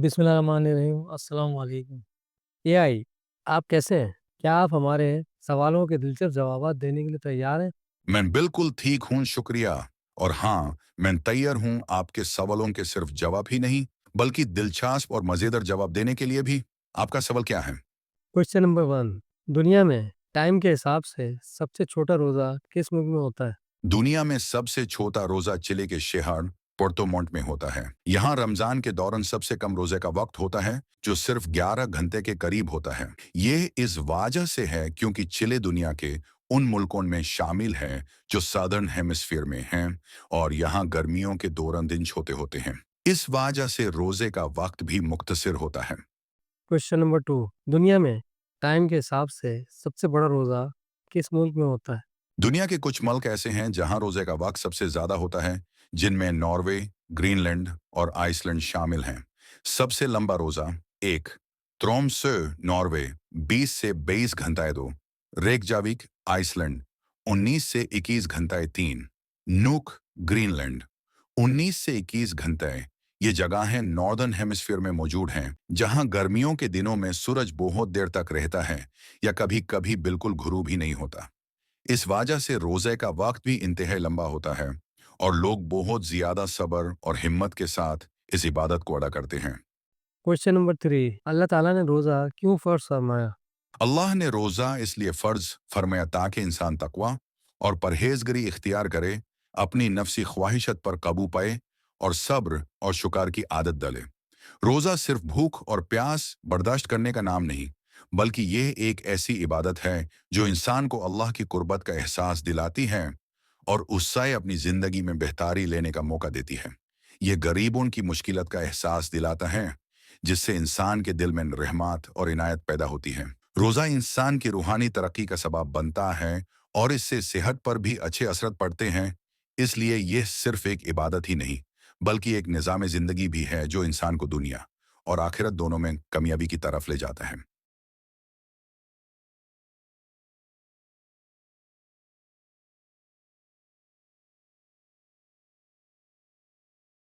बिस्मिल्लाहिर्रहमानिर्रहीम। अस्सलाम वालेकुम। एआई, आप कैसे हैं? क्या आप हमारे सवालों के दिलचस्प जवाबात देने के लिए तैयार हैं? मैं बिल्कुल ठीक हूँ, शुक्रिया। और हाँ, मैं तैयार हूँ आपके सवालों के सिर्फ जवाब ही नहीं, बल्कि दिलचस्प और मज़ेदार जवाब देने के लिए भी। आपका सवाल क्या है? क्वेश्चन नंबर 1, दुनिया में टाइम के हिसाब से सबसे छोटा रोज़ा किस मुल्क में होता है? दुनिया में सबसे छोटा रोज़ा चिली के शहर पोर्टोमोंट में होता है। यहाँ रमज़ान के दौरान सबसे कम रोज़े का वक्त होता है, जो सिर्फ 11 घंटे के करीब होता है। ये इस वजह से है क्योंकि चिली दुनिया के उन मुल्कों में शामिल है जो सदर्न हेमिस्फीयर में हैं और यहाँ गर्मियों के दौरान दिन छोटे होते हैं। इस वजह से रोज़े का वक्त भी मुख्तसर होता है। क्वेश्चन नंबर 2, दुनिया में टाइम के हिसाब से सबसे बड़ा रोज़ा किस मुल्क में होता है? दुनिया के कुछ मुल्क ऐसे हैं जहां रोजे का वक्त सबसे ज्यादा होता है, जिनमें नॉर्वे, ग्रीनलैंड और आइसलैंड शामिल हैं। सबसे लंबा रोजा एक, त्रोमसो नॉर्वे 20 से 22 घंटाएं 2, रेकजाविक आइसलैंड 19 से 21 घंटाएं 3, नूक ग्रीनलैंड 19 से 21 घंटे। ये जगहें नॉर्दर्न हेमिस्फीयर में मौजूद हैं, जहां गर्मियों के दिनों में सूरज बहुत देर तक रहता है या कभी कभी बिल्कुल घुरूब ही नहीं होता। इस वजह से रोजे का वक्त भी इंतहाई लंबा होता है और लोग बहुत ज्यादा सब्र और हिम्मत के साथ इस इबादत को अदा करते हैं। क्वेश्चन नंबर 3, अल्लाह ताला ने रोज़ा क्यों फ़र्ज़ फरमाया? अल्लाह ने रोजा इसलिए फर्ज फरमाया ताकि इंसान तकवा और परहेजगारी इख्तियार करे, अपनी नफ्सी ख्वाहिशत पर काबू पाए और सब्र और शुक्र की आदत डाले। रोजा सिर्फ भूख और प्यास बर्दाश्त करने का नाम नहीं, बल्कि यह एक ऐसी इबादत है जो इंसान को अल्लाह की कुर्बत का एहसास दिलाती है और उससे अपनी जिंदगी में बेहतरी लेने का मौका देती है। ये गरीबों की मुश्किलत का एहसास दिलाता है, जिससे इंसान के दिल में रहमत और इनायत पैदा होती है। रोजा इंसान की रूहानी तरक्की का सबब बनता है और इससे सेहत पर भी अच्छे असर पड़ते हैं। इसलिए यह सिर्फ एक इबादत ही नहीं, बल्कि एक निज़ाम ज़िंदगी भी है जो इंसान को दुनिया और आखिरत दोनों में कामयाबी की तरफ ले जाता है।